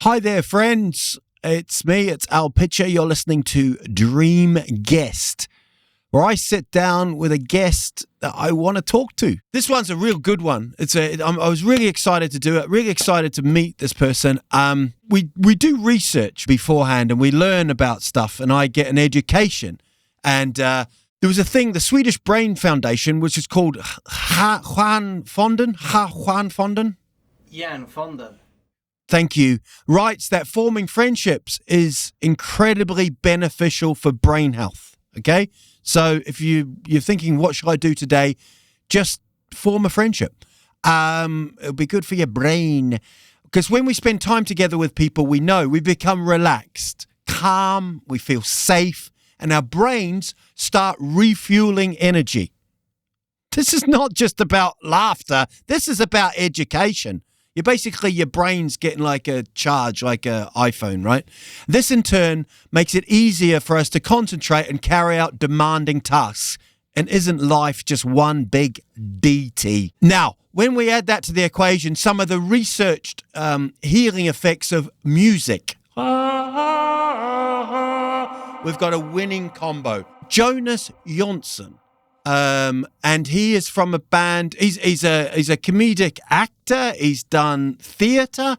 Hi there, friends. It's me, it's Al Pitcher. You're listening to Dream Guest, where I sit down with a guest that I want to talk to. This one's a real good one. I was really excited to do it, really excited to meet this person. We do research beforehand and we learn about stuff, and I get an education. And there was a thing, the Swedish Brain Foundation, which is called Hjärnfonden. Thank you. Writes that forming friendships is incredibly beneficial for brain health. Okay? So if you're thinking, what should I do today? Just form a friendship. It'll be good for your brain. Because when we spend time together with people we know, we become relaxed, calm, we feel safe, and our brains start refueling energy. This is not just about laughter. This is about education. Your brain's getting like a charge, like an iPhone, right? This in turn makes it easier for us to concentrate and carry out demanding tasks. And isn't life just one big DT? Now, when we add that to the equation, some of the researched healing effects of music, we've got a winning combo. Jonas Jonsson. And he is from a band. He's a comedic actor. He's done theatre,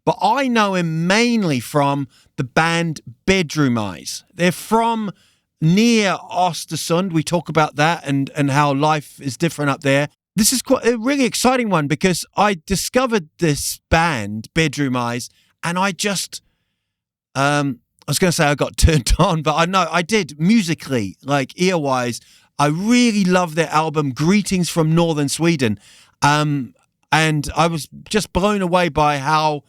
but I know him mainly from the band Bedroom Eyes. They're from near Östersund. We talk about that and how life is different up there. This is quite a really exciting one because I discovered this band Bedroom Eyes, and I just I was going to say I got turned on, but I know I did musically, like earwise. I really love their album, Greetings from Northern Sweden. And I was just blown away by how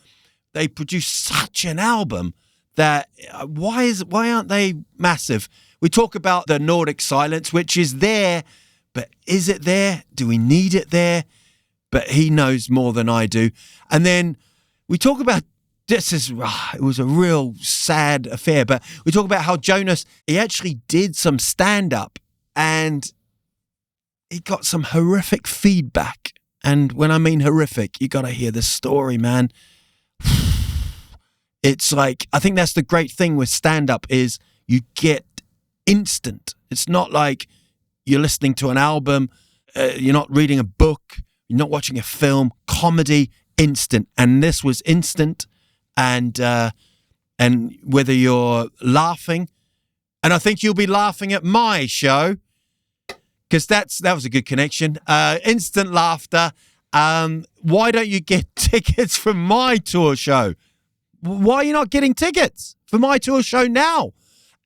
they produced such an album that why aren't they massive? We talk about the Nordic silence, which is there, but is it there? Do we need it there? But he knows more than I do. And then we talk about it was a real sad affair, but we talk about how Jonas, he actually did some stand-up. And he got some horrific feedback. And when I mean horrific, you got to hear the story, man. It's like, I think that's the great thing with stand-up is you get instant. It's not like you're listening to an album, you're not reading a book, you're not watching a film. Comedy, instant. And this was instant. And whether you're laughing, and I think you'll be laughing at my show, because that was a good connection. Instant laughter. Why don't you get tickets for my tour show? Why are you not getting tickets for my tour show now?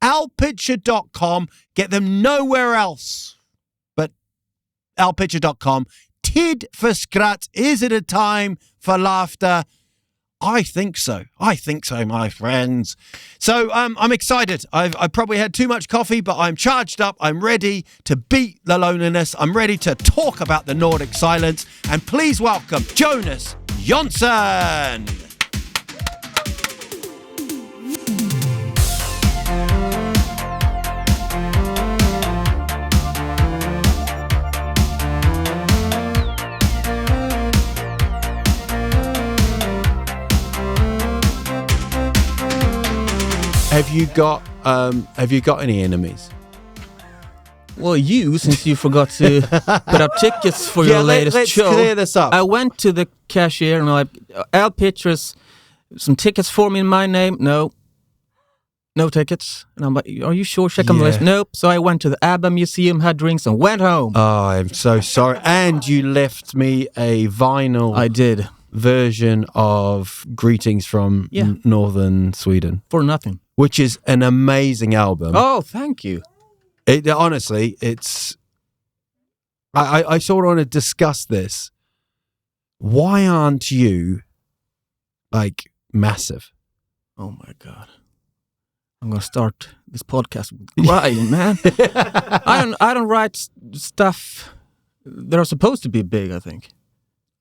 alpitcher.com. Get them nowhere else but alpitcher.com. Tid för skratt. Is it a time for laughter? I think so, my friends. So I'm excited. I've probably had too much coffee, but I'm charged up. I'm ready to beat the loneliness. I'm ready to talk about the Nordic silence. And please welcome Jonas Jonsson. Have you got any enemies? Well, since you forgot to put up tickets for your latest show. Let's clear this up. I went to the cashier and I'm like, Al Pitcher's some tickets for me in my name. No tickets. And I'm like, are you sure? Check on the list. Nope. So I went to the ABBA Museum, had drinks, and went home. Oh, I'm so sorry. And you left me a vinyl. I did. Version of Greetings from Northern Sweden. For nothing. Which is an amazing album. Oh, thank you. Honestly, it's... I sort of want to discuss this. Why aren't you, like, massive? Oh, my God. I'm going to start this podcast with crying, man. I don't write stuff that are supposed to be big, I think.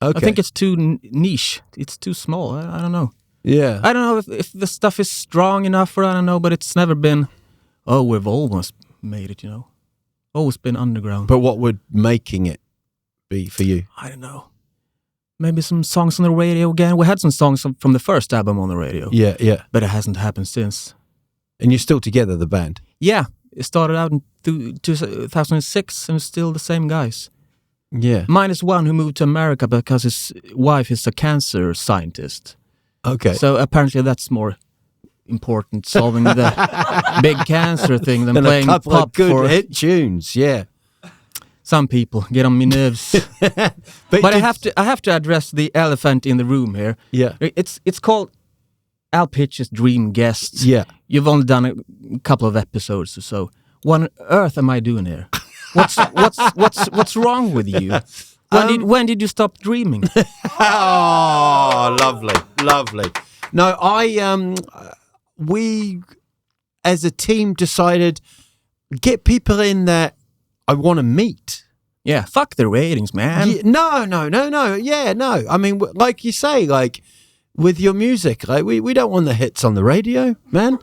Okay. I think it's too niche. It's too small. I don't know. Yeah. I don't know if the stuff is strong enough or I don't know, but it's never been, we've almost made it, Always been underground. But what would making it be for you? I don't know. maybe some songs on the radio again. We had some songs from the first album on the radio. Yeah. But it hasn't happened since. And you're still together, the band? Yeah. It started out in 2006 and still the same guys. Yeah. Minus one who moved to America because his wife is a cancer scientist. Okay. So apparently that's more important, solving the big cancer thing than playing a couple pop of good for hit tunes. Yeah. Some people get on my nerves. but I have to address the elephant in the room here. Yeah. It's called Al Pitch's Dream Guests. Yeah. You've only done a couple of episodes or so. What on earth am I doing here? What's wrong with you? When did you stop dreaming? Oh, lovely. No, we as a team decided get people in that I want to meet. Yeah, fuck the ratings, man. Yeah, no. Yeah, no. I mean, like you say, like with your music, like we don't want the hits on the radio, man.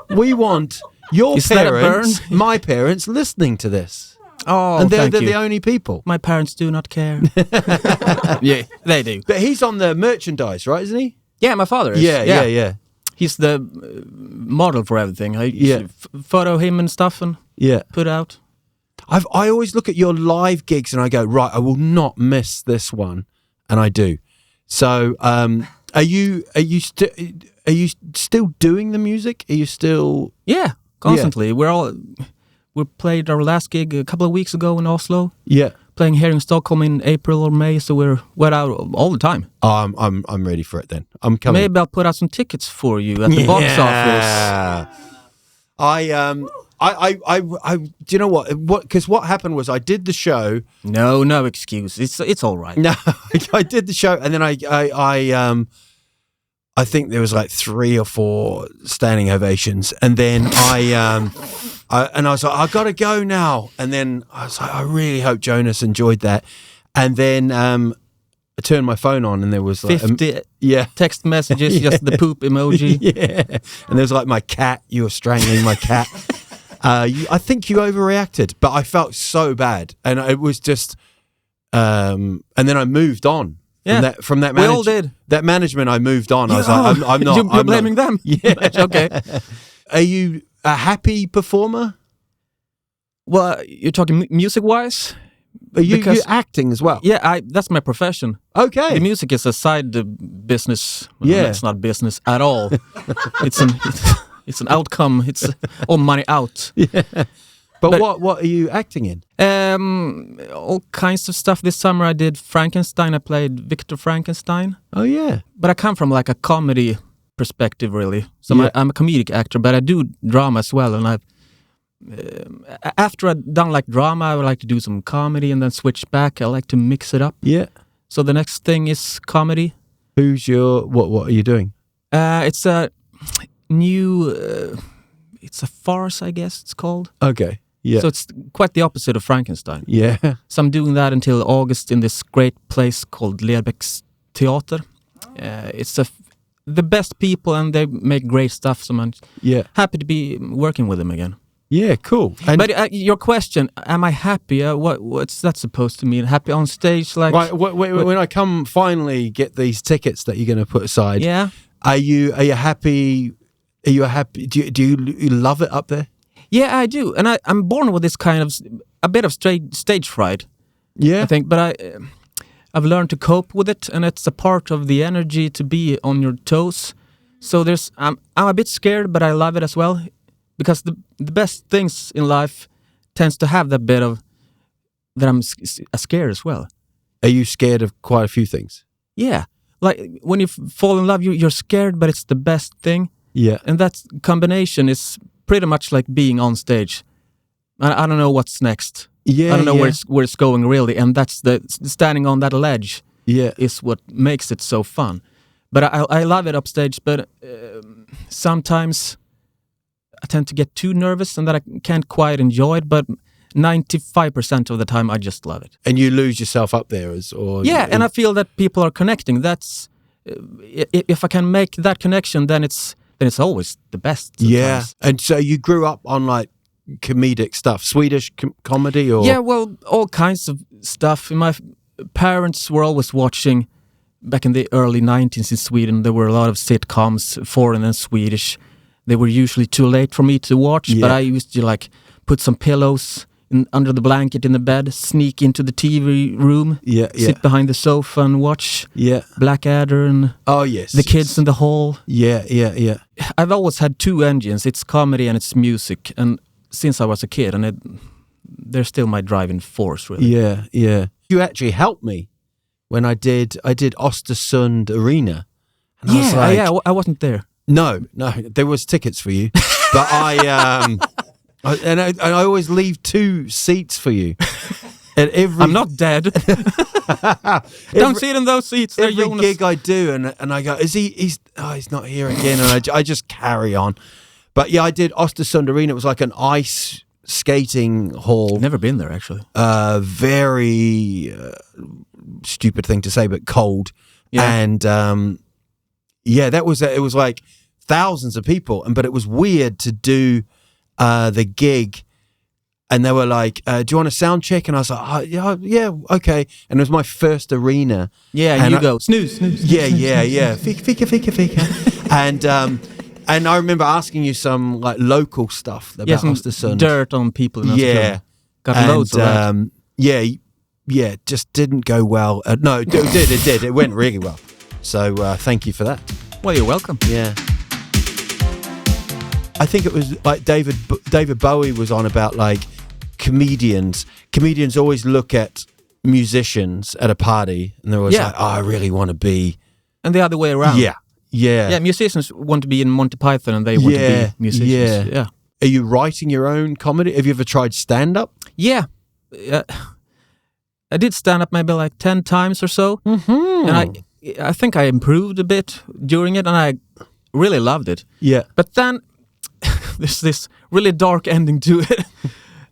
We want your parents, my parents, listening to this. Oh, and they're thank you. the only people. My parents do not care. Yeah, they do. But he's on the merchandise, right? Isn't he? Yeah, my father is. Yeah. He's the model for everything. I photo him and stuff and put out. I always look at your live gigs and I go, right, I will not miss this one, and I do. So, are you still doing the music? Are you still? Yeah, constantly. Yeah. We played our last gig a couple of weeks ago in Oslo. Yeah, playing here in Stockholm in April or May. So we're out all the time. Oh, I'm ready for it then. I'm coming. Maybe I'll put out some tickets for you at the box office. I do you know what? Because what happened was I did the show. No excuse. It's all right. No, I did the show, and then I think there was like 3 or 4 standing ovations, and then I was like, I gotta go now, and then I was like, I really hope Jonas enjoyed that, and then I turned my phone on, and there was like 50 text messages, just the poop emoji, and there was like my cat. You were strangling my cat. I think you overreacted, but I felt so bad, and it was just, and then I moved on. From that we all did. That management, I moved on. I was like, I'm not. You're blaming them. Yeah, okay. Are you a happy performer? Well, you're talking music-wise. You're acting as well. Yeah, that's my profession. Okay. The music is a side business. Well, it's not business at all. It's an outcome. It's all money out. Yeah. But what are you acting in? All kinds of stuff. This summer I did Frankenstein. I played Victor Frankenstein. Oh, yeah. But I come from like a comedy perspective, really. So I'm a comedic actor, but I do drama as well. And after I've done like drama, I would like to do some comedy and then switch back. I like to mix it up. Yeah. So the next thing is comedy. Who's your... What are you doing? It's a new... it's a farce, I guess it's called. Okay. Yeah. So it's quite the opposite of Frankenstein. Yeah. So I'm doing that until August in this great place called Lerbäcks Theater. It's the best people and they make great stuff. So I'm happy to be working with them again. Yeah, cool. But your question, am I happy? What's that supposed to mean? Happy on stage? Like right, when I come finally get these tickets that you're going to put aside, are you happy? Are you happy? Do you love it up there? Yeah, I do. And I'm born with this kind of, a bit of stage fright. Yeah. I think, but I've learned to cope with it, and it's a part of the energy to be on your toes. So I'm a bit scared, but I love it as well. Because the best things in life tends to have that bit of, that I'm scared as well. Are you scared of quite a few things? Yeah. Like when you fall in love, you're scared, but it's the best thing. Yeah. And that combination is pretty much like being on stage. I don't know what's next. Yeah, I don't know where it's going really, and that's the standing on that ledge. Yeah, is what makes it so fun. But I love it upstage. But sometimes I tend to get too nervous, and that I can't quite enjoy it. But 95% of the time, I just love it. And you lose yourself up there, and I feel that people are connecting. That's if I can make that connection, then it's always the best. Sometimes. Yeah, and so you grew up on like comedic stuff, Swedish comedy, or all kinds of stuff. My parents were always watching back in the early 90s in Sweden, there were a lot of sitcoms, foreign and Swedish. They were usually too late for me to watch, but I used to like put some pillows under the blanket in the bed, sneak into the TV room, sit behind the sofa and watch Blackadder and the kids in the hall. Yeah. I've always had two engines. It's comedy and it's music. And since I was a kid, and they're still my driving force, really. Yeah. You actually helped me when I did Östersund Arena. And I wasn't there. No, there was tickets for you. But I always leave 2 seats for you. At every, I'm not dead. Don't sit in those seats. Every Jonas. gig I do, and I go, he's not here again, and I just carry on. But yeah, I did Östersund Arena. It was like an ice skating hall. Never been there, actually. Very stupid thing to say, but cold. Yeah. And that was it. Was like thousands of people, but it was weird to do the gig. And they were like, do you want a sound check? And I was like, yeah, okay. And it was my first arena. Yeah, and you go, snooze. Yeah. Fika. And I remember asking you some like local stuff about Östersund. Dirt on people in Östersund. Got loads of that. Yeah, just didn't go well. No, it did. It went really well. So thank you for that. Well, you're welcome. Yeah. I think it was like David Bowie was on about like comedians. Comedians always look at musicians at a party and they're always like, I really want to be. And the other way around. Yeah, musicians want to be in Monty Python and they want to be musicians. Yeah. Are you writing your own comedy? Have you ever tried stand-up? Yeah. I did stand-up maybe like 10 times or so. Mm-hmm. And I think I improved a bit during it and I really loved it. Yeah. But then there's this really dark ending to it.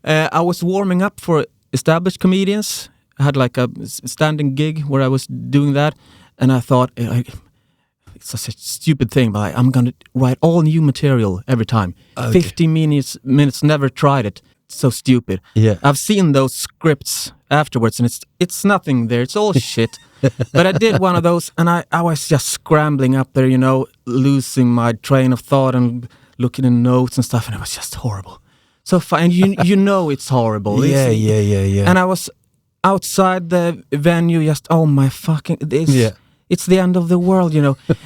I was warming up for established comedians. I had like a standing gig where I was doing that. And I thought, it's such a stupid thing, but I'm going to write all new material every time. Okay. 50 minutes, never tried it. It's so stupid. Yeah. I've seen those scripts afterwards and it's nothing there. It's all shit. But I did one of those and I was just scrambling up there, losing my train of thought and looking in notes and stuff, and it was just horrible. So fine, it's horrible. Yeah. And I was outside the venue, just it's the end of the world,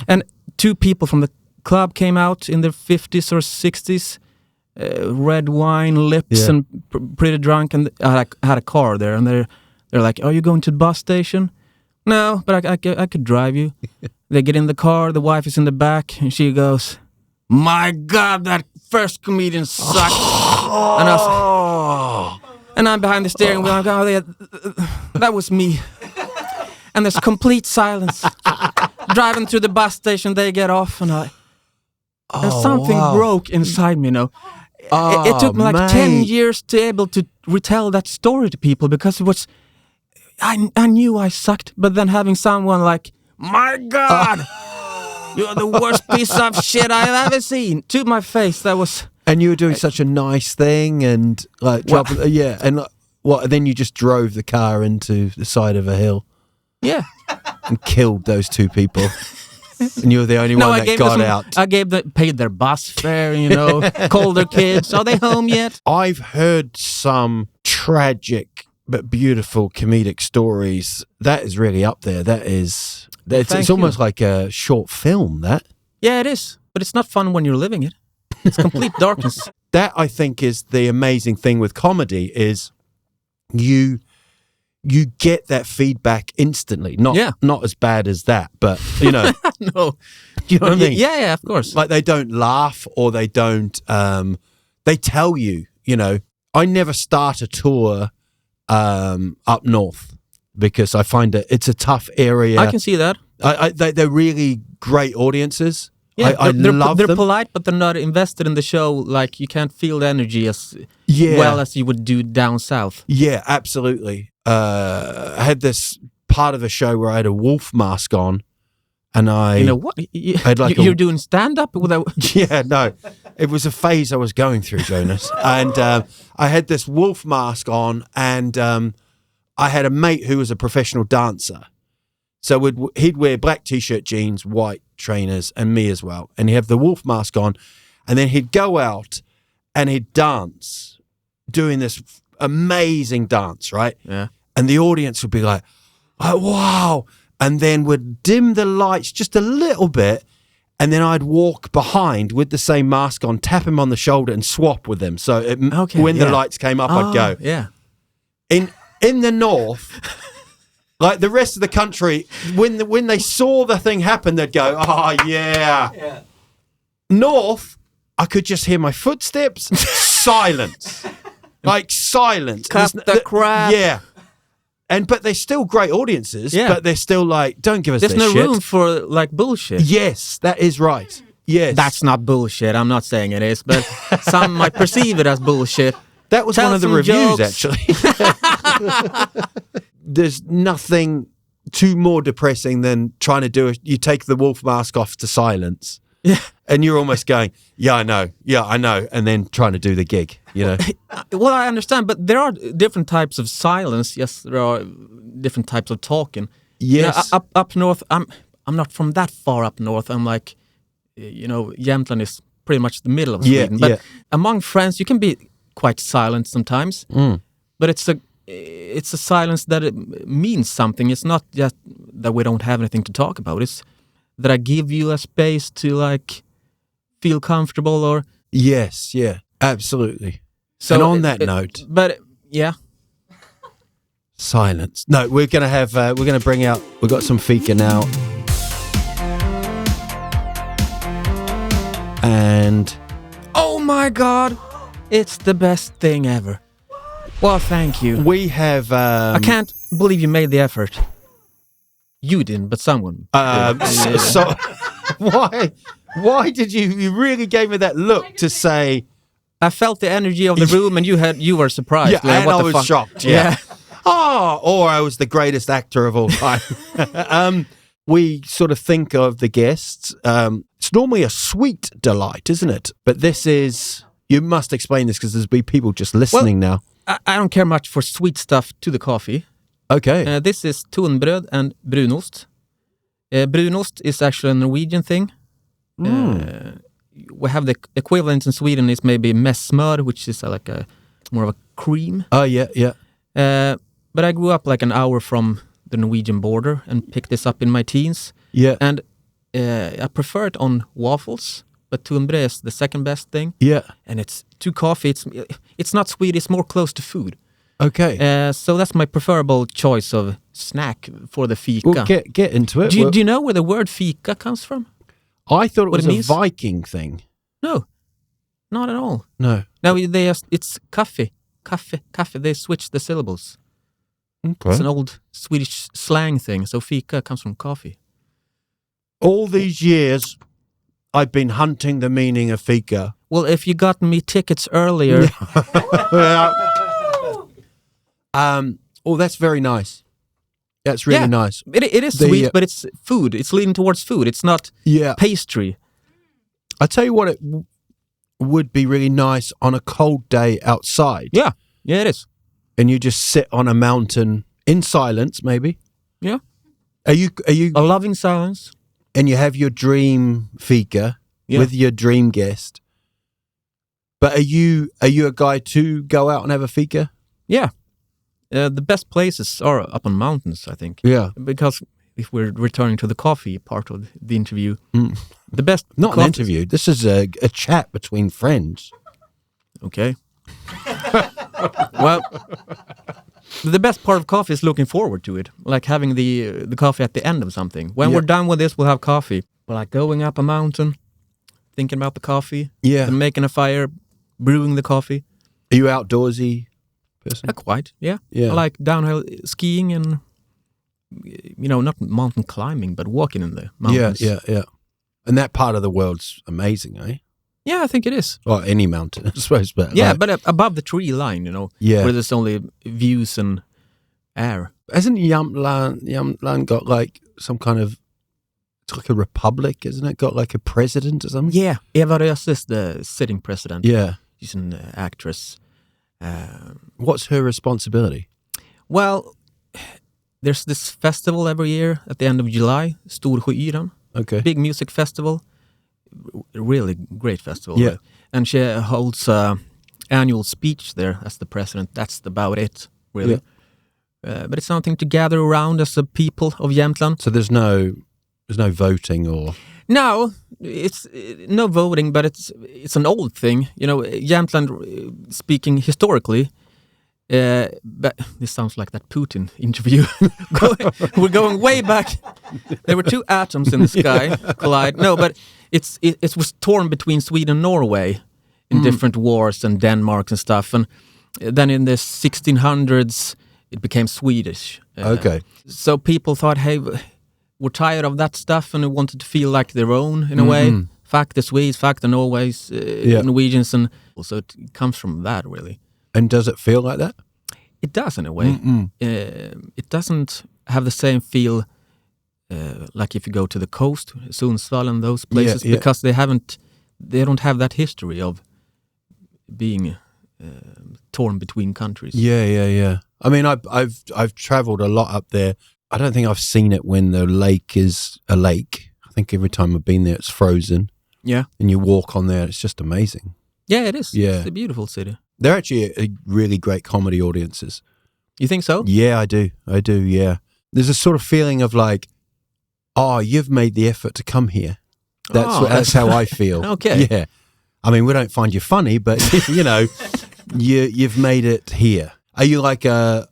And 2 people from the club came out in their 50s or 60s, red wine, lips, and pretty drunk. And I had a car there, and they're like, "Are you going to the bus station?" No, but I could drive you. They get in the car. The wife is in the back, and she goes, "My God, that first comedian sucked." And I'm behind the steering wheel. I'm going, that was me. And there's complete silence. Driving through the bus station, they get off, and something broke inside me. It took me like 10 years to be able to retell that story to people because it was. I knew I sucked, but then having someone like, "My God, you're the worst piece of shit I've ever seen," to my face, that was. And you were doing such a nice thing, and like, and then you just drove the car into the side of a hill. Yeah. And killed those 2 people. And you were the only one that got out. I paid their bus fare, called their kids. Are they home yet? I've heard some tragic but beautiful comedic stories. That is really up there. It's almost like a short film, that. Yeah, it is. But it's not fun when you're living it. It's complete darkness. That, I think, is the amazing thing with comedy is you get that feedback instantly. Not as bad as that, but, No. You know what I mean? Yeah, of course. Like they don't laugh or they don't, they tell you, I never start a tour up north because I find it's a tough area. I can see that. They're really great audiences. Yeah, I love them. They're polite, but they're not invested in the show. Like you can't feel the energy as well as you would do down south. Yeah, absolutely. I had this part of the show where I had a wolf mask on, and what? You're doing stand-up without? Yeah, no, it was a phase I was going through, Jonas, and I had this wolf mask on, and I had a mate who was a professional dancer. So he'd wear black t-shirt, jeans, white trainers, and me as well. And he'd have the wolf mask on. And then he'd go out and he'd dance, doing this amazing dance, right? Yeah. And the audience would be like, oh, wow. And then would dim the lights just a little bit. And then I'd walk behind with the same mask on, tap him on the shoulder and swap with him. So when the lights came up, I'd go. Yeah. In the north, like the rest of the country, when they saw the thing happen, they'd go, oh, yeah. North, I could just hear my footsteps, silence. Like silence. Cut the crap. Yeah. But they're still great audiences, but they're still like, don't give us this shit. There's no room for like bullshit. Yes, that is right. Yes. That's not bullshit. I'm not saying it is, but some might perceive it as bullshit. That was one of the reviews, actually. There's nothing too more depressing than trying to do you take the wolf mask off to silence. Yeah. And you're almost going, yeah, I know. And then trying to do the gig, you know. Well, I understand, but there are different types of silence. Yes, there are different types of talking. Yes. You know, up north, I'm not from that far up north. I'm like, Jämtland is pretty much the middle of Sweden. But among friends, you can be quite silent sometimes. But it's a silence that it means something. It's not just that we don't have anything to talk about. It's that I give you a space to like feel comfortable or... Yes, yeah, absolutely. So and on that note... But, yeah. Silence. No, we're going to bring out... We've got some fika now. And... Oh my God! It's the best thing ever. Well, thank you. We have... I can't believe you made the effort. You didn't, but someone. So why did you really gave me that look to say? I felt the energy of the room, and you were surprised. Yeah, like, and I was shocked. Yeah. Or I was the greatest actor of all time. We sort of think of the guests. It's normally a sweet delight, isn't it? But this is. You must explain this because there's be people just listening now. I don't care much for sweet stuff to the coffee. Okay. This is tunnbröd and brunost. Brunost is actually a Norwegian thing. We have the equivalent in Sweden is maybe messmör, which is like more of a cream. Oh, yeah. But I grew up like an hour from the Norwegian border and picked this up in my teens. Yeah. And I prefer it on waffles, but tunnbröd is the second best thing. Yeah. And it's to coffee. It's not sweet. It's more close to food. Okay. So that's my preferable choice of snack for the fika. Well, get into it. Do you know where the word fika comes from? I thought it was a Viking thing. No, not at all. No. It's kaffe. They switch the syllables. Okay. It's an old Swedish slang thing. So fika comes from coffee. All these years, I've been hunting the meaning of fika. Well, if you got me tickets earlier... Oh, that's very nice. That's really nice. It is sweet, but it's food. It's leaning towards food. It's not pastry. I tell you what, it would be really nice on a cold day outside. Yeah, it is. And you just sit on a mountain in silence, maybe. Yeah. Are you a loving silence? And you have your dream fika with your dream guest. But are you a guy to go out and have a fika? Yeah. The best places are up on mountains, I think. Yeah. Because if we're returning to the coffee part of the interview, the best... Not an interview. This is a chat between friends. Okay. Well, the best part of coffee is looking forward to it. Like having the coffee at the end of something. When we're done with this, we'll have coffee. But like going up a mountain, thinking about the coffee, and making a fire, brewing the coffee. Are you outdoorsy person? Quite, yeah. I like downhill skiing and, not mountain climbing, but walking in the mountains. Yeah. And that part of the world's amazing, eh? Yeah, I think it is. Well, any mountain, I suppose. But but above the tree line, where there's only views and air. Hasn't Jämtland got like some kind of, it's like a republic, isn't it? Got like a president or something? Yeah, Eva Röse is the sitting president. Yeah. She's an actress. What's her responsibility? Well, There's this festival every year at the end of July, Storsjöyran. Okay. Big music festival. Really great festival. Yeah. Right? And she holds annual speech there as the president. That's about it, really. Yeah. But it's something to gather around as a people of Jämtland. So there's no voting or... No, it's no voting, but it's an old thing. You know, Jämtland, speaking historically, but this sounds like that Putin interview. We're going way back. There were two atoms in the sky collide. No, but it was torn between Sweden and Norway in different wars and Denmark and stuff. And then in the 1600s, it became Swedish. Okay. So people thought, hey, we're tired of that stuff and we wanted to feel like their own in a way. Fuck the Swedes, fuck the Norways, Norwegians. And so it comes from that, really. And does it feel like that? It does in a way. It doesn't have the same feel like if you go to the coast, Sundsvall and those places, because they don't have that history of being torn between countries. Yeah. I mean, I've travelled a lot up there. I don't think I've seen it when the lake is a lake. I think every time I've been there, it's frozen. Yeah. And you walk on there, it's just amazing. Yeah, it is. Yeah. It's a beautiful city. They're actually a really great comedy audiences. You think so? Yeah, I do, yeah. There's a sort of feeling of like, oh, you've made the effort to come here. That's how I feel. Okay. Yeah. I mean, we don't find you funny, but, you know, you've made it here. Are you like a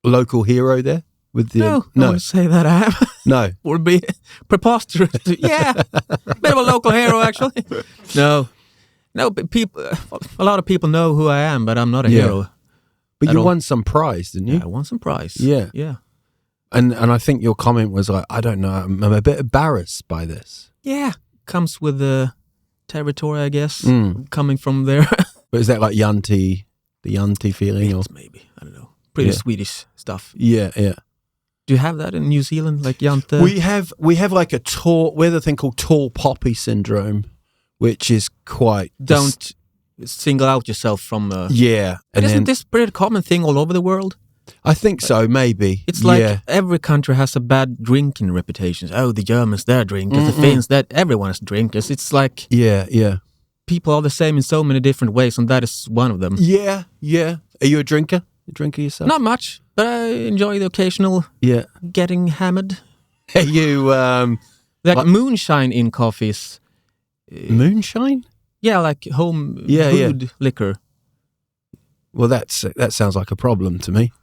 local hero there? With the, no, I wouldn't say that I am. No. Would be preposterous. Yeah, bit of a local hero, actually. No, but a lot of people know who I am, but I'm not a hero. But you won some prize, didn't you? Yeah, I won some prize. Yeah. And I think your comment was like, I don't know, I'm a bit embarrassed by this. Yeah, comes with the territory, I guess, coming from there. But is that like the Yanti feeling? Or? Maybe, I don't know. Pretty Swedish stuff. Yeah. Do you have that in New Zealand, like Jante? We have like we have a thing called tall poppy syndrome, which is quite... Don't single out yourself from... Yeah. But isn't this a pretty common thing all over the world? I think so, maybe. It's like every country has a bad drinking reputation. Oh, the Germans, they're drinkers. The Finns, everyone is drinkers. It's like... Yeah. People are the same in so many different ways, and that is one of them. Yeah. Are you a drinker? A drinker yourself? Not much, but I enjoy the occasional getting hammered. Are you... like moonshine in coffees. Moonshine? Yeah, like home brewed liquor. Well, that sounds like a problem to me.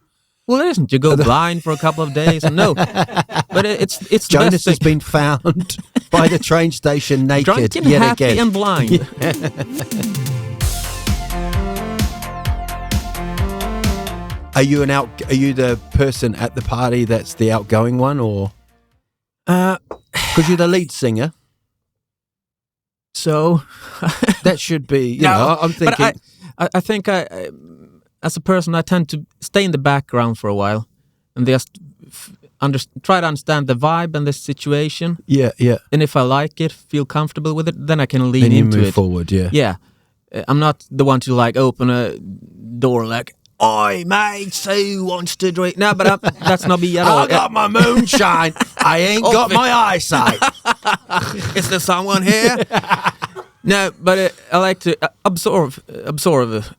Well, it isn't. You go blind for a couple of days and no. But it's Jonas has been found by the train station naked drunk and yet happy again. and blind. Are you the person at the party that's the outgoing one, or because you're the lead singer? So that should be. You know, I'm thinking. But I think I, as a person, I tend to stay in the background for a while and just try to understand the vibe and the situation. Yeah. And if I like it, feel comfortable with it, then I can lean into it. Then you move forward. Yeah. Yeah. I'm not the one to like open a door like, "Oi, mate, Sue wants to drink." No, but that's not me at all. I got my moonshine. I ain't got my eyesight. Is there someone here? No, but I like to observe. Observe,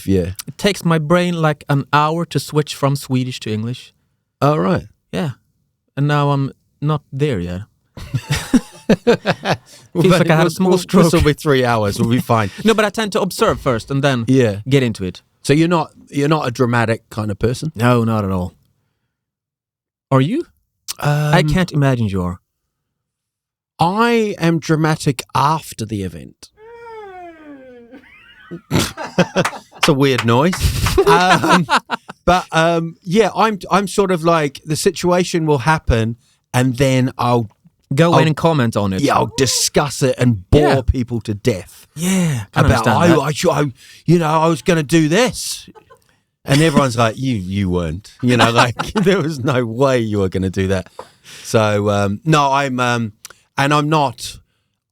yeah. It takes my brain like an hour to switch from Swedish to English. Oh, right. Yeah. And now I'm not there yet. Feels like I had a small stroke. This will be 3 hours. We'll be fine. No, but I tend to observe first and then get into it. So you're not a dramatic kind of person? No, not at all. Are you? I can't imagine you are. I am dramatic after the event. It's a weird noise. But I'm sort of like, the situation will happen and then I'll go in and comment on it. Yeah, I'll discuss it and bore people to death. Yeah, about I was going to do this, and everyone's like, "You weren't." You know, like there was no way you were going to do that. So no, I'm not.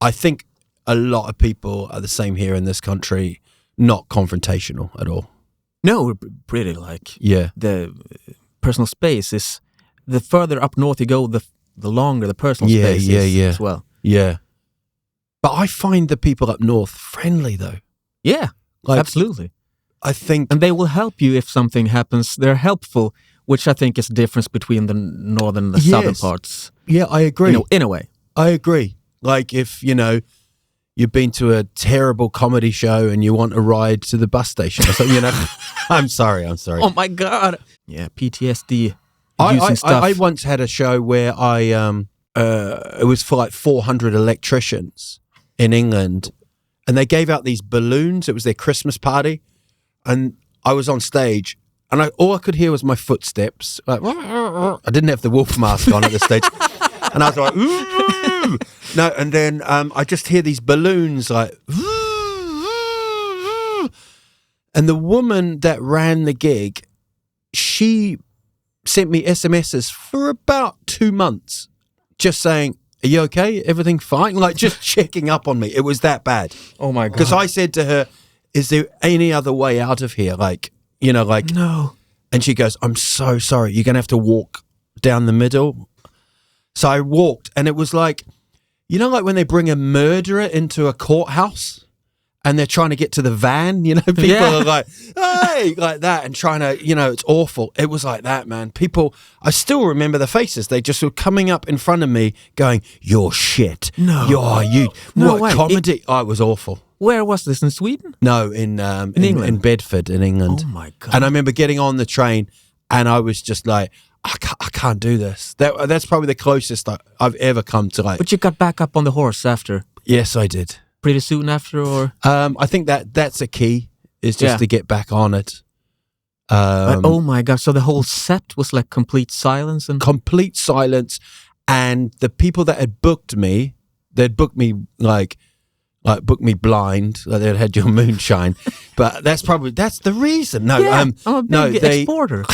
I think a lot of people are the same here in this country. Not confrontational at all. No, pretty like the personal space is the further up north you go, the longer the personal space is as well. Yeah. But I find the people up north friendly though. Yeah, like, absolutely. I think... And they will help you if something happens. They're helpful, which I think is the difference between the northern and the southern parts. Yeah, I agree. In a way. I agree. Like if, you've been to a terrible comedy show and you want a ride to the bus station or something, I'm sorry. Oh my God. Yeah, PTSD. I once had a show where it was for like 400 electricians in England, and they gave out these balloons. It was their Christmas party, and I was on stage, and all I could hear was my footsteps. Like, I didn't have the wolf mask on at the stage, and I was like, ooh. No, and then I just hear these balloons like, and the woman that ran the gig, she sent me SMSs for about 2 months, just saying, "Are you okay? Everything fine?" Like just checking up on me. It was that bad. Oh my God! Because I said to her, "Is there any other way out of here?" Like no. And she goes, "I'm so sorry. You're gonna have to walk down the middle." So I walked, and it was like, like when they bring a murderer into a courthouse and they're trying to get to the van, people are like, "Hey," like that, and trying to, it's awful. It was like that, man. People, I still remember the faces. They just were coming up in front of me going, "You're shit. No. What way. Comedy?" It was awful. Where was this, in Sweden? No, in England. In Bedford, in England. Oh my God. And I remember getting on the train and I was just like, I can't do this. That's probably the closest I've ever come to like. But you got back up on the horse after? Yes, I did. Pretty soon after, or? I think that's a key, is just to get back on it. Oh my God! So the whole set was like complete silence, complete silence, and the people that had booked me, they'd booked me like booked me blind, like they'd had your moonshine, but that's the reason. No, I'm a big exporter.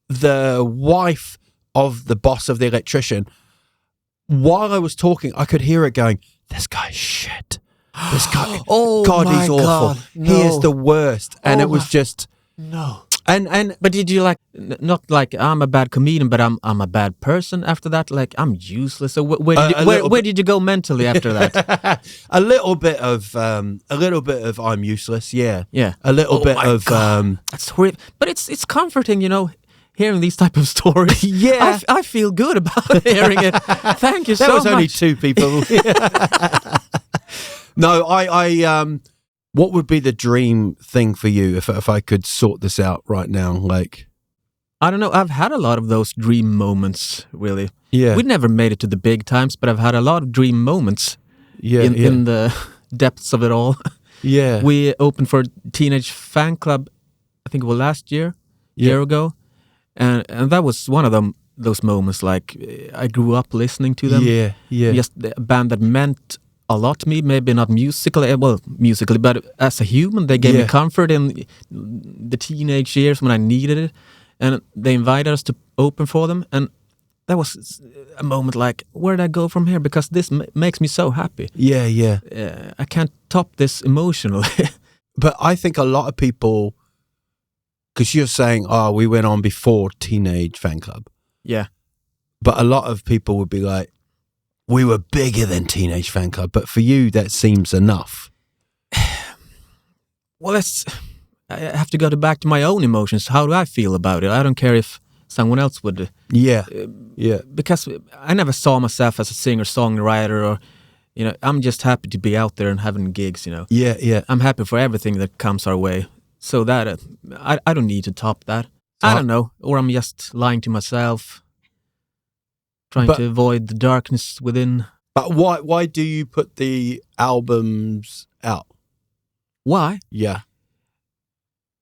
The wife of the boss of the electrician, while I was talking, I could hear her going, "This guy's shit. This guy, God, he's awful. God, no. He is the worst." And it was just no. And but did you not like I'm a bad comedian, but I'm a bad person after that? Like I'm useless. So where did you go mentally after that? a little bit of I'm useless. Yeah. A little bit of that's horrible. But it's comforting, hearing these type of stories. Yeah, I feel good about hearing it. Thank you so much. That was only 2 people. No, I what would be the dream thing for you if I could sort this out right now? Like, I don't know. I've had a lot of those dream moments, really. Yeah. We never made it to the big times, but I've had a lot of dream moments in the depths of it all. Yeah. We opened for Teenage Fan Club, I think it was last year, year ago. And that was one of those moments, like I grew up listening to them. Yeah. Just a band that meant a lot to me, maybe not musically, but as a human, they gave me comfort in the teenage years when I needed it, and they invited us to open for them, and that was a moment like, where did I go from here? Because this makes me so happy. Yeah. I can't top this emotionally. But I think a lot of people, because you're saying, we went on before Teenage Fan Club. Yeah. But a lot of people would be like, we were bigger than Teenage Fan Club, but for you, that seems enough. Well, I have to go back to my own emotions. How do I feel about it? I don't care if someone else would. Yeah. Because I never saw myself as a singer-songwriter or, I'm just happy to be out there and having gigs, Yeah. I'm happy for everything that comes our way. So that, I don't need to top that. I don't know. Or I'm just lying to myself. Trying to avoid the darkness within. But why do you put the albums out? Why? Yeah.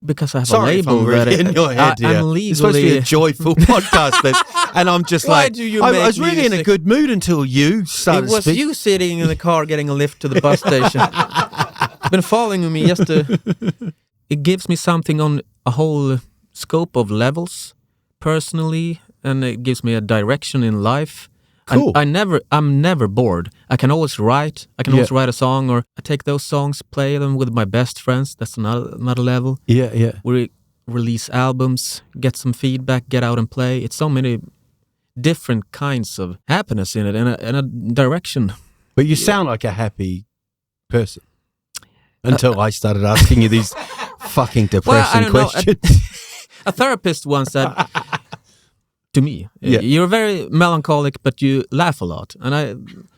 Because I have a label that in your head here. I'm legally... It's supposed to be a joyful podcast, and I'm just why like, do you I make was really music? in a good mood until you started. It was you sitting in the car getting a lift to the bus station. Been following me just to... It gives me something on a whole scope of levels, personally, and it gives me a direction in life. Cool. I'm never bored. I can always write. I can always write a song, or I take those songs, play them with my best friends. That's another level. Yeah. We release albums, get some feedback, get out and play. It's so many different kinds of happiness in it, and a direction. But you sound like a happy person until I started asking you these fucking depressing questions. A therapist once said to me, "You're very melancholic, but you laugh a lot." And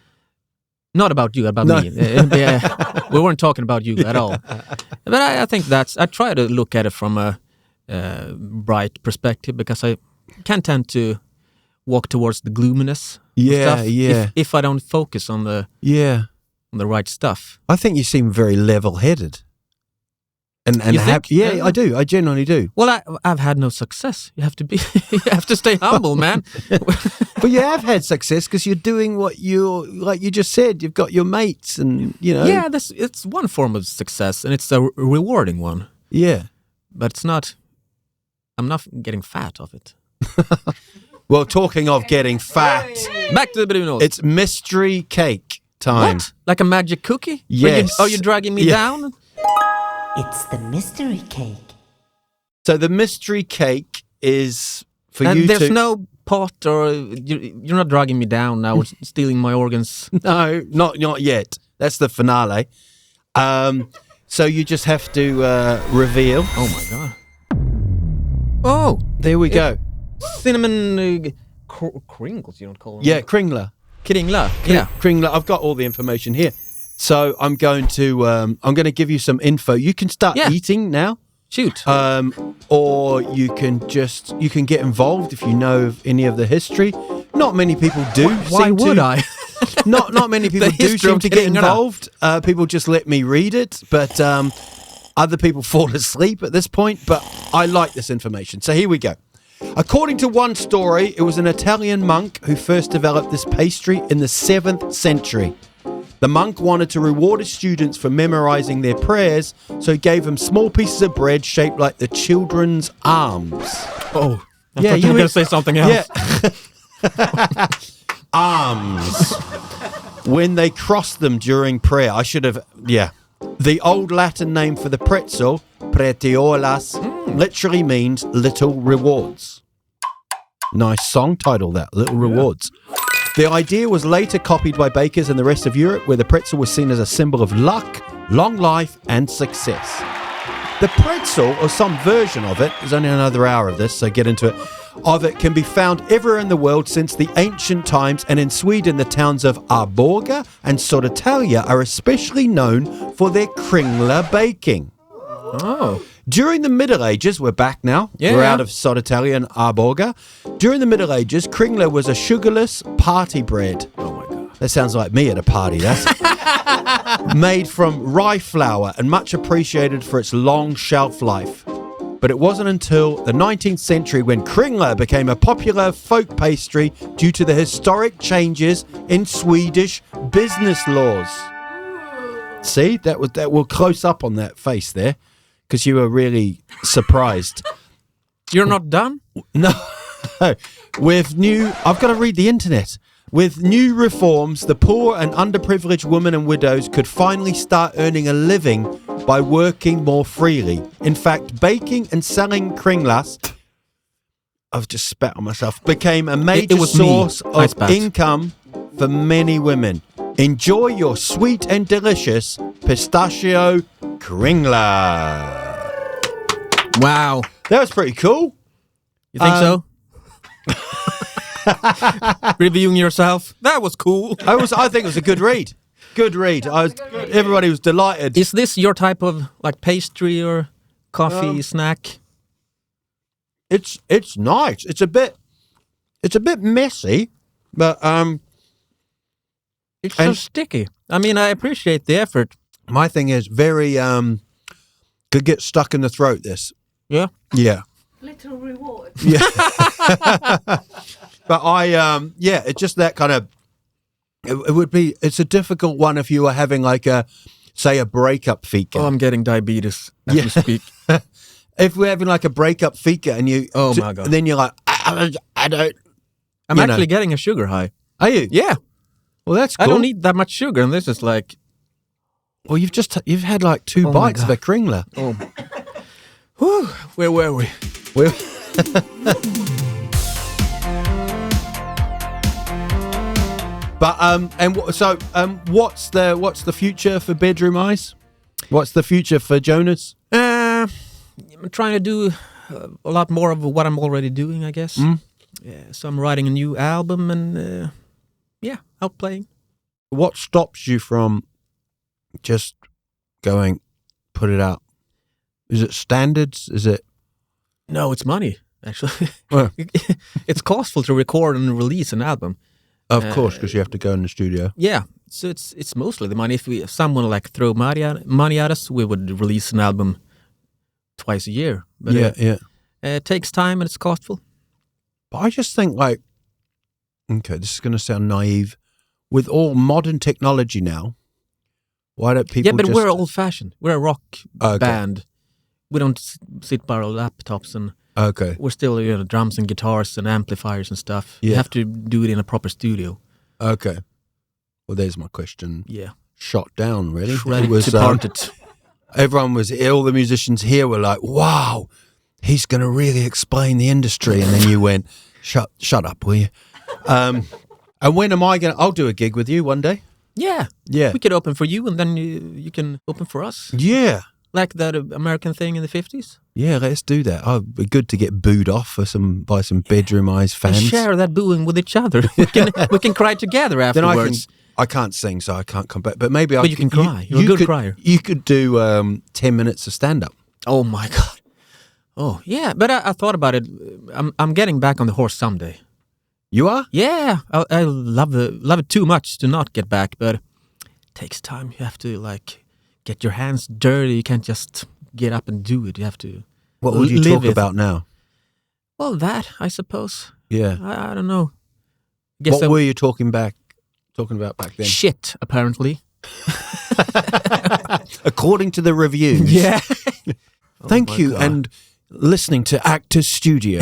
not about you, about me. We weren't talking about you at all. But I think I try to look at it from a bright perspective, because I can tend to walk towards the gloominess. Stuff if I don't focus on the right stuff. I think you seem very level-headed and happy. Yeah, I do. I genuinely do. Well, I've had no success. You have to be. You have to stay humble, man. But you have had success because you're doing what like you just said. You've got your mates, and Yeah, it's one form of success, and it's a rewarding one. Yeah, but it's not. I'm not getting fat of it. Well, talking of getting fat, back to the Bruno. It's mystery cake time. What? Like a magic cookie? Yes. Are you dragging me down? It's the mystery cake. So the mystery cake is for and you there's to... no pot, or you're not dragging me down now, or stealing my organs. No, not yet. That's the finale. So you just have to reveal. Oh my god. Oh, there we go. Cinnamon kringles, you don't call them? Yeah, kringler. Kringla. Yeah, kringler. I've got all the information here. So I'm going to give you some info. You can start eating now. Shoot. Or you can get involved if you know of any of the history. Not many people do. Why would I? Not many people do seem to get involved. People just let me read it, but other people fall asleep at this point. But I like this information. So here we go. According to one story, it was an Italian monk who first developed this pastry in the 7th century. The monk wanted to reward his students for memorizing their prayers, so he gave them small pieces of bread shaped like the children's arms. Oh, I thought you were going to say something else. Yeah. Arms. When they crossed them during prayer. I should have, The old Latin name for the pretzel, pretiolas, literally means little rewards. Nice song title, that, Little Rewards. The idea was later copied by bakers in the rest of Europe, where the pretzel was seen as a symbol of luck, long life, and success. The pretzel, or some version of it, there's only another hour of this, so get into it, of it can be found everywhere in the world since the ancient times, and in Sweden, the towns of Arboga and Södertälje are especially known for their kringla baking. Oh. During the Middle Ages, we're back now. We're out of Södertälje and Arboga. During the Middle Ages, kringla was a sugarless party bread. Oh my god. That sounds like me at a party. That's made from rye flour and much appreciated for its long shelf life. But it wasn't until the 19th century when kringla became a popular folk pastry due to the historic changes in Swedish business laws. See, that will close up on that face there, because you were really surprised. You're not done? No. I've got to read the internet. With new reforms, the poor and underprivileged women and widows could finally start earning a living by working more freely. In fact, baking and selling kringlas, I've just spat on myself, became a major source of income for many women. Enjoy your sweet and delicious pistachio kringla. Wow. That was pretty cool. You think so? Reviewing yourself. That was cool. I think it was a good read. Good read. Everybody was delighted. Is this your type of like pastry or coffee snack? It's nice. It's a bit messy, but it's so sticky. I mean, I appreciate the effort. My thing is very could get stuck in the throat. This. Yeah. Yeah. Little reward. Yeah. But it's just that kind of. It's a difficult one if you were having like a breakup fika. Oh, I'm getting diabetes as we speak. If we're having like a breakup fika and you, my god, then you're like, I don't. I'm actually getting a sugar high. Are you? Yeah. Well, that's cool. I don't eat that much sugar, and this is like... Well, you've had like 2 bites of a Kringler. Oh. Whew, where were we? What's the future for Bedroom Eyes? What's the future for Jonas? I'm trying to do a lot more of what I'm already doing, I guess. Yeah, so I'm writing a new album and out playing. What stops you from just going, put it out? Is it standards? Is it? No, it's money, actually. Well. It's costful to record and release an album. Of course, because you have to go in the studio. Yeah, so it's mostly the money. If someone like throw money at us, we would release an album twice a year. But it takes time and it's costful. But I just think this is going to sound naive. With all modern technology now, why don't people? Yeah, but we're old-fashioned. We're a rock band. We don't sit by our laptops and. Okay. We're still drums and guitars and amplifiers and stuff. Yeah. You have to do it in a proper studio. Okay. Well, there's my question. Yeah. Shot down, really. Shredded, departed. Everyone was, all the musicians here were like, wow, he's going to really explain the industry. And then you went, shut up, will you? And when am I going to, I'll do a gig with you one day. Yeah. Yeah. We could open for you and then you can open for us. Yeah. Like that American thing in the 50s? Yeah, let's do that. Oh, it'd be good to get booed off by some Bedroom Eyes fans. And share that booing with each other. we can cry together afterwards. Then I can't sing, so I can't come back. But maybe you can cry. You're a good crier. You could do 10 minutes of stand-up. Oh, my God. Oh, yeah. But I thought about it. I'm getting back on the horse someday. You are? Yeah. I love it too much to not get back, but it takes time. You have to, get your hands dirty. You can't just get up and do it. You have to. What would you talk about now? Well, that, I suppose. Yeah. I don't know. What were you talking about back then? Shit, apparently. According to the reviews. Yeah. Thank you, God. And listening to Actors Studio.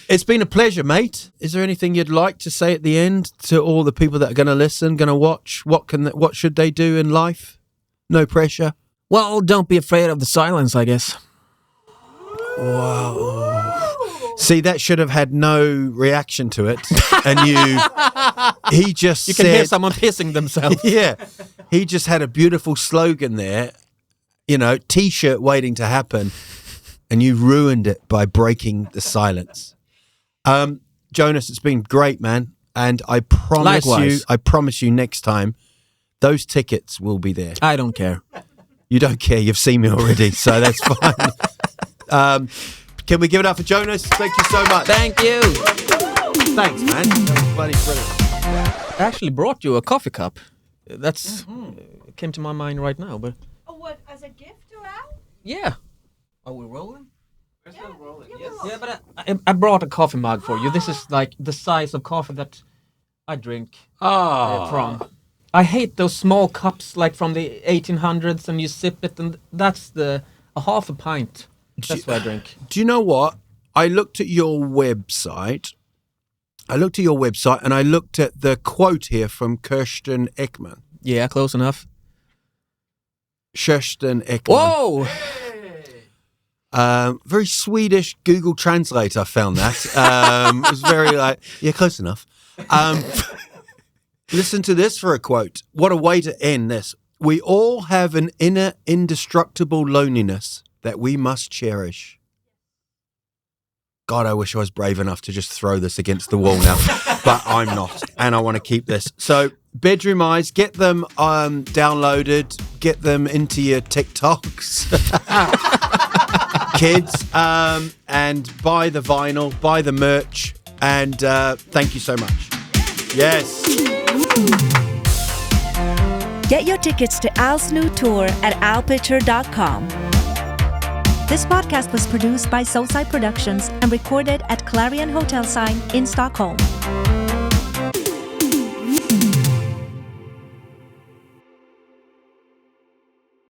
It's been a pleasure, mate. Is there anything you'd like to say at the end to all the people that are going to listen, going to watch? What should they do in life? No pressure. Well, don't be afraid of the silence, I guess. Wow. See, that should have had no reaction to it. And he just You can hear someone pissing themselves. Yeah. He just had a beautiful slogan there, T-shirt waiting to happen. And you ruined it by breaking the silence. Jonas, it's been great, man. And I promise you next time, those tickets will be there. I don't care. You don't care. You've seen me already, so that's fine. Can we give it up for Jonas? Thank you so much. Thank you. Thanks, man. That was bloody brilliant. I actually brought you a coffee cup. That's came to my mind right now. But what, as a gift or out? Yeah. Are we rolling? We're still rolling. Yes. Yeah, but I brought a coffee mug for you. This is like the size of coffee that I drink from. I hate those small cups like from the 1800s and you sip it and that's a half a pint. That's what I drink. Do you know what? I looked at your website. And I looked at the quote here from Kirsten Ekman. Yeah, close enough. Kirsten Ekman. Whoa! Very Swedish Google Translate, I found that. It was very close enough. Listen to this for a quote. What a way to end this. We all have an inner indestructible loneliness that we must cherish. God, I wish I was brave enough to just throw this against the wall now, but I'm not, and I want to keep this. So, Bedroom Eyes, get them downloaded, get them into your TikToks, kids, and buy the vinyl, buy the merch, and thank you so much. Yes. Get your tickets to Al's new tour at alpitcher.com. This podcast was produced by Soulside Productions and recorded at Clarion Hotel Sign in Stockholm.